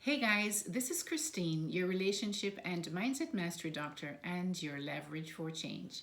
Hey guys, this is Christine, your relationship and mindset mastery doctor and your leverage for change.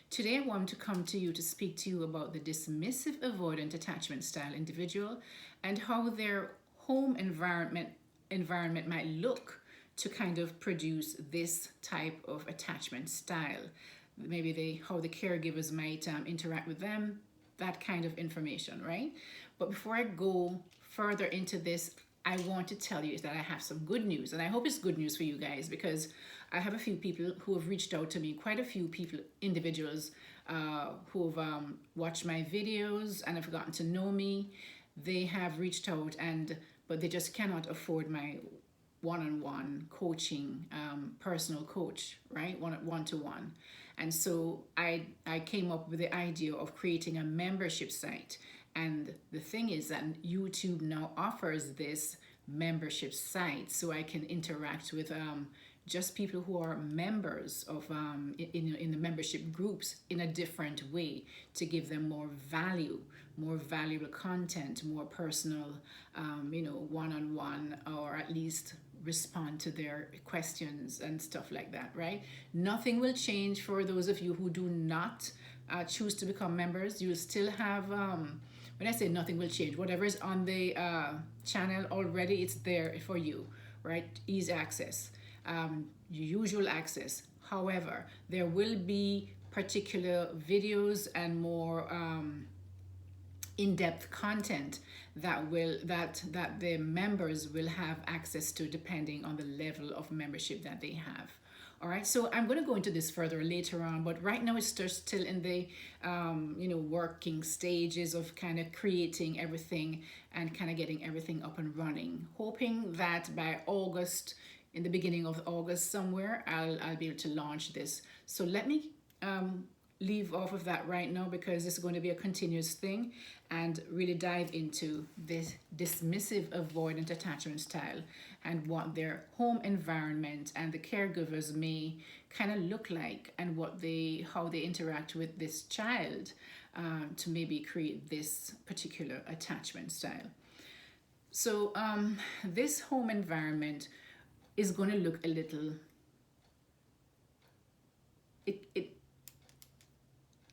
Today I want to come to you to speak to you about the dismissive avoidant attachment style individual and how their home environment might look to kind of produce this type of attachment style. Maybe how the caregivers might interact with them, that kind of information, right? But before I go further into this, I want to tell you that I have some good news, and I hope it's good news for you guys because I have a few people who have reached out to me, quite a few people, individuals who have watched my videos and have gotten to know me. They have reached out, but they just cannot afford my one-on-one coaching, personal coach, right? One-to-one. And so I came up with the idea of creating a membership site. And the thing is that YouTube now offers this membership site so I can interact with just people who are members of in the membership groups in a different way to give them more value, more valuable content, more personal, one-on-one, or at least respond to their questions and stuff like that, right? Nothing will change for those of you who do not choose to become members. You'll still have, when I say nothing will change, whatever is on the channel already, it's there for you, right? Easy access, usual access. However, there will be particular videos and more in-depth content that the members will have access to depending on the level of membership that they have. All right, so I'm going to go into this further later on, but right now it's just still in the working stages of kind of creating everything and kind of getting everything up and running, hoping that by August, in the beginning of August somewhere, I'll be able to launch this. So let me leave off of that right now because this is going to be a continuous thing and really dive into this dismissive avoidant attachment style and what their home environment and the caregivers may kind of look like and how they interact with this child to maybe create this particular attachment style. So this home environment is going to look a little it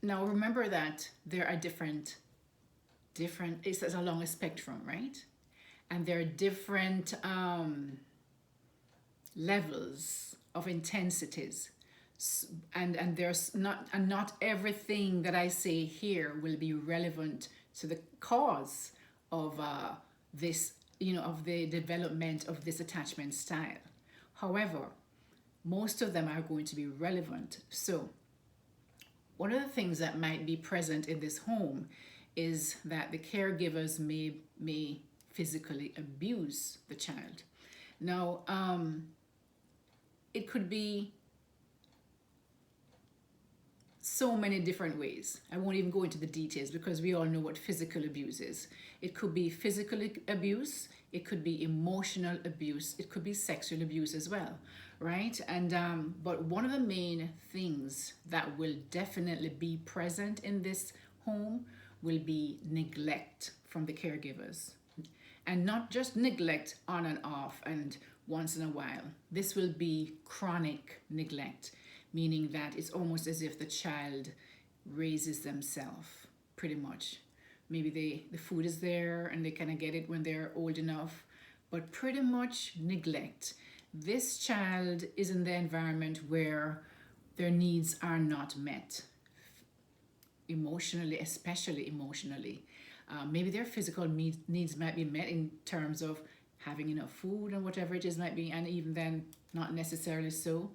now remember that there are different it's along a spectrum, right? And there are different levels of intensities, and there's not everything that I say here will be relevant to the cause of this, of the development of this attachment style. However, most of them are going to be relevant. So one of the things that might be present in this home is that the caregivers may physically abuse the child. Now, it could be so many different ways. I won't even go into the details because we all know what physical abuse is. It could be physical abuse, it could be emotional abuse, it could be sexual abuse as well, right? And but one of the main things that will definitely be present in this home will be neglect from the caregivers. And not just neglect on and off and once in a while. This will be chronic neglect, meaning that it's almost as if the child raises themselves, pretty much. Maybe the food is there and they kind of get it when they're old enough, but pretty much neglect. This child is in the environment where their needs are not met, emotionally, especially emotionally. Maybe their physical needs might be met in terms of having enough food and whatever it is might be, and even then, not necessarily so,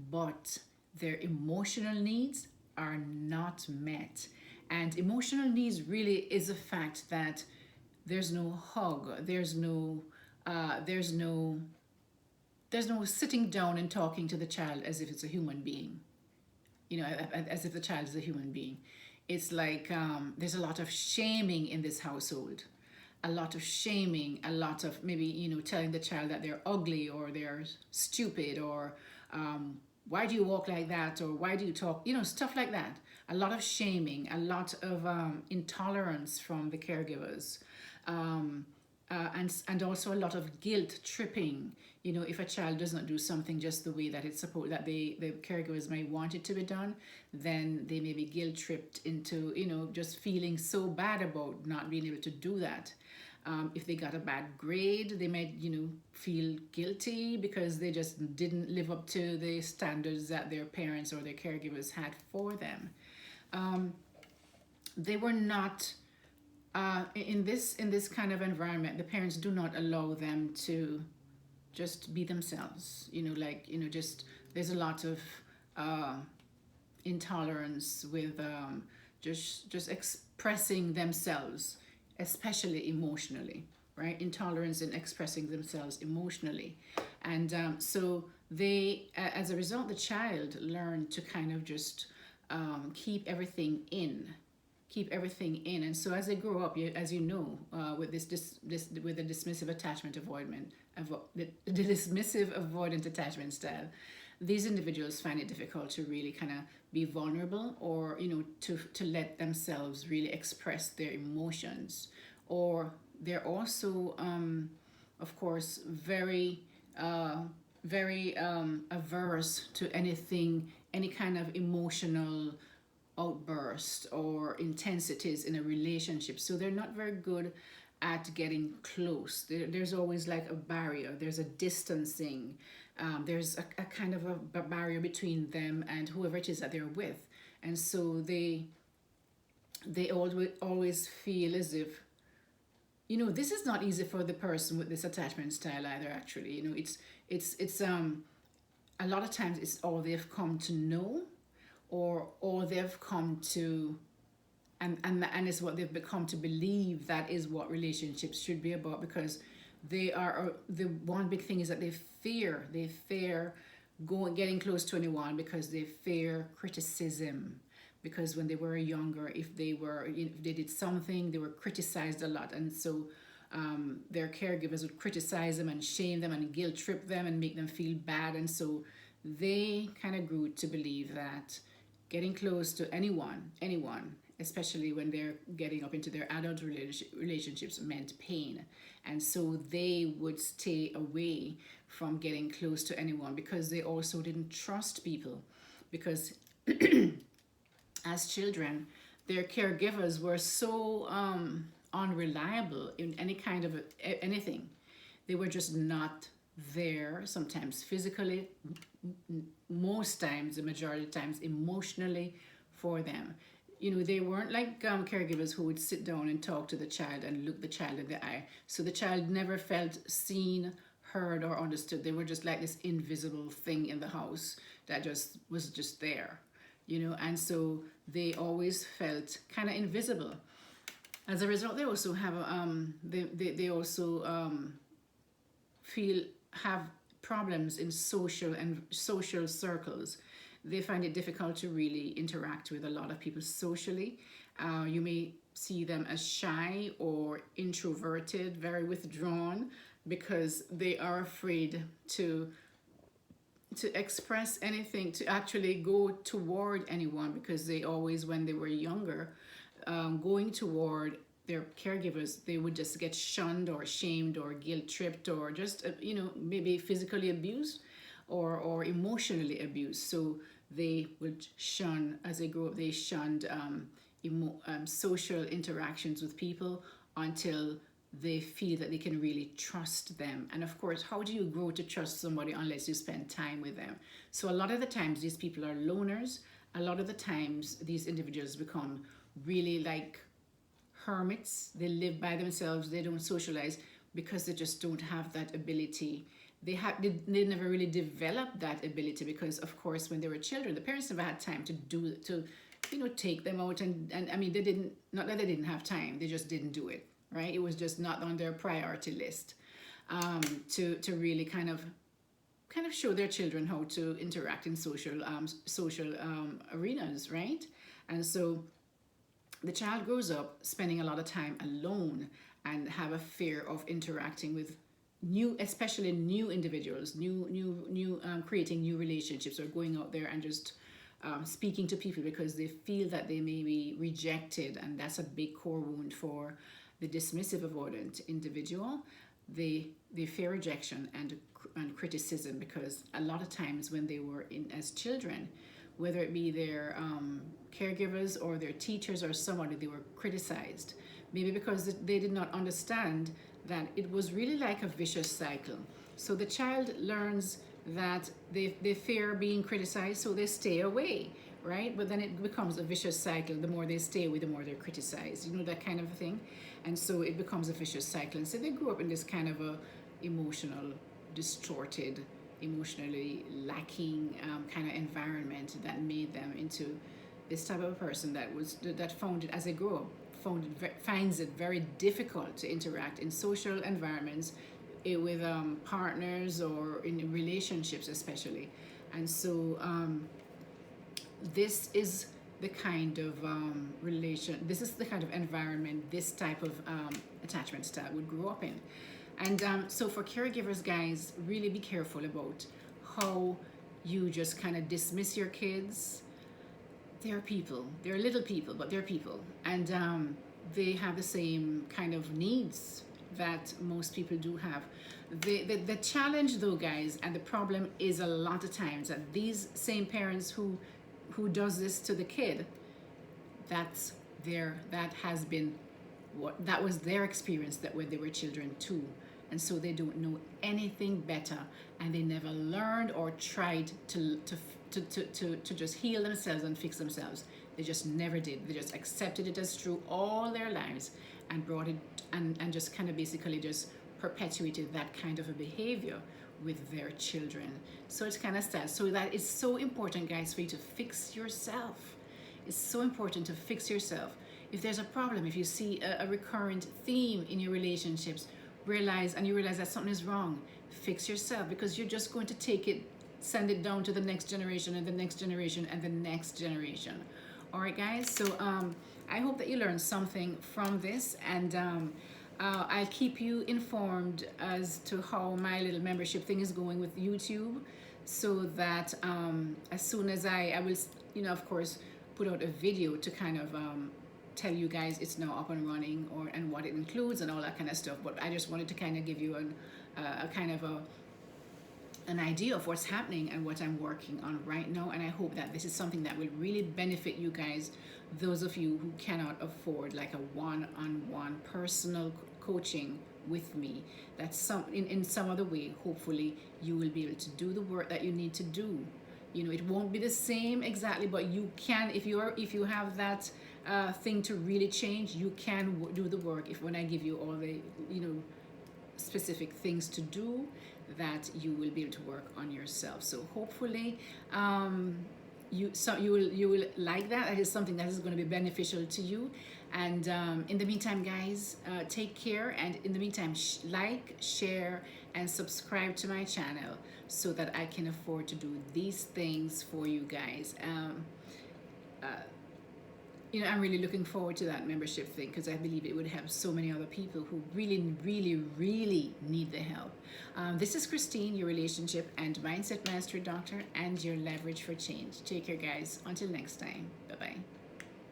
but their emotional needs are not met. And emotional needs really is a fact that there's no hug, there's no sitting down and talking to the child as if it's a human being, as if the child is a human being. It's like there's a lot of shaming in this household, a lot of shaming, a lot of maybe telling the child that they're ugly or they're stupid or why do you walk like that, or why do you talk, stuff like that. A lot of shaming, a lot of intolerance from the caregivers, and also a lot of guilt tripping. If a child does not do something just the way that it's supposed, that the caregivers may want it to be done, then they may be guilt tripped into just feeling so bad about not being able to do that. If they got a bad grade, they might feel guilty because they just didn't live up to the standards that their parents or their caregivers had for them. They were not in this kind of environment. The parents do not allow them to just be themselves. Just there's a lot of intolerance with just expressing themselves, especially emotionally, right? Intolerance in expressing themselves emotionally. And so they, as a result, the child learned to kind of just keep everything in. And so as they grow up, as you know, with with the dismissive attachment avoidant, the dismissive avoidant attachment style, these individuals find it difficult to really kind of be vulnerable, or to let themselves really express their emotions. Or they're also of course very averse to any kind of emotional outburst or intensities in a relationship. So they're not very good at getting close. There's always like a barrier. There's a distancing. There's a kind of a barrier between them and whoever it is that they're with. And so they always feel as if, this is not easy for the person with this attachment style either, actually. It's a lot of times it's all they've come to know, or they've come to, and it's what they've become to believe that is what relationships should be about, because they are, the one big thing is that they fear getting close to anyone, because they fear criticism. Because when they were younger, if they did something, they were criticized a lot. And so their caregivers would criticize them and shame them and guilt trip them and make them feel bad. And so they kind of grew to believe that getting close to anyone, especially when they're getting up into their adult relationships, meant pain. And so they would stay away from getting close to anyone, because they also didn't trust people. Because as children, their caregivers were so unreliable in any kind of anything. They were just not there, sometimes physically, most times, the majority of times, emotionally for them. They weren't like caregivers who would sit down and talk to the child and look the child in the eye. So the child never felt seen, heard, or understood. They were just like this invisible thing in the house that was just there. And so they always felt kind of invisible. As a result, they also have they also have problems in social circles. They find it difficult to really interact with a lot of people socially. You may see them as shy or introverted, very withdrawn, because they are afraid to express anything, to actually go toward anyone, because they always, when they were younger, going toward their caregivers, they would just get shunned or shamed or guilt tripped, or just maybe physically abused or emotionally abused. So they would shun, as they grew up, they shunned social interactions with people until they feel that they can really trust them. And of course, how do you grow to trust somebody unless you spend time with them? So a lot of the times these people are loners. A lot of the times these individuals become really like hermits. They live by themselves. They don't socialize because they just don't have that ability. They never really developed that ability, because of course when they were children, the parents never had time to take them out, and I mean, they didn't, not that they didn't have time, they just didn't do it. Right? It was just not on their priority list to really kind of show their children how to interact in social arenas, right? And so the child grows up spending a lot of time alone and have a fear of interacting with especially new individuals, creating new relationships, or going out there and just speaking to people, because they feel that they may be rejected, and that's a big core wound for the dismissive avoidant individual, they fear rejection and criticism, because a lot of times when they were in as children, whether it be their caregivers or their teachers or somebody, they were criticized. Maybe because they did not understand that it was really like a vicious cycle. So the child learns that they fear being criticized, so they stay away, right? But then it becomes a vicious cycle. The more they stay away, the more they're criticized. You know, that kind of thing. And so it becomes a vicious cycle. And so they grew up in this kind of a emotional, distorted, emotionally lacking kind of environment that made them into this type of a person that found it, as they grow up, finds it very difficult to interact in social environments, with partners or in relationships especially. And so this is the kind of this is the kind of environment this type of attachment style would grow up in. And so for caregivers, guys, really be careful about how you just kind of dismiss your kids. They're people. They're little people, but they're people. And they have the same kind of needs that most people do have. The challenge, though, guys, and the problem is a lot of times that these same parents who does this to the kid, that was their experience that when they were children too. And so they don't know anything better, and they never learned or tried to just heal themselves and fix themselves. They just never did. They just accepted it as true all their lives and brought it and just kind of basically just perpetuated that kind of a behavior with their children. So it's kind of sad. So that is so important, guys, for you to fix yourself. It's so important to fix yourself. If there's a problem, if you see a recurrent theme in your relationships, you realize that something is wrong, fix yourself, because you're just going to take it, send it down to the next generation and the next generation and the next generation. All right, guys, so I hope that you learned something from this, and I'll keep you informed as to how my little membership thing is going with YouTube, so that as soon as I will, of course, put out a video to kind of tell you guys it's now up and running, and what it includes and all that kind of stuff. But I just wanted to kind of give you a kind of an idea of what's happening and what I'm working on right now. And I hope that this is something that will really benefit you guys, those of you who cannot afford like a one-on-one personal coaching with me. That's in some other way, hopefully you will be able to do the work that you need to do. It won't be the same exactly, but you can, if you have that thing to really change, you can do the work when I give you all the specific things to do, that you will be able to work on yourself. So hopefully you will like that. That is something that is going to be beneficial to you. And in the meantime, guys, take care. And in the meantime, like, share, and subscribe to my channel so that I can afford to do these things for you guys. I'm really looking forward to that membership thing, because I believe it would help so many other people who really, really, really need the help. This is Christine, your relationship and mindset mastery doctor, and your leverage for change. Take care, guys. Until next time. Bye-bye.